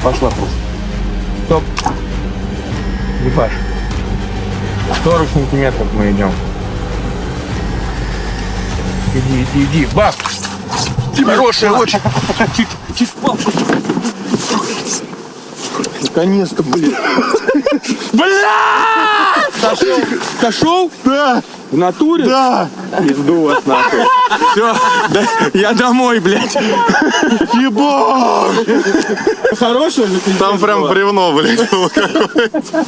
Пошла просто. Стоп. Ебаш. 40 сантиметров мы идем. Иди. Бах! Хорошая очень. Наконец-то, блин. Сошел? Да, В натуре? да. Пизду вас нахуй. Все, я домой, блядь. Ебать. Хорошая же пиздец Там прям была. бревно, блядь, было какое-то.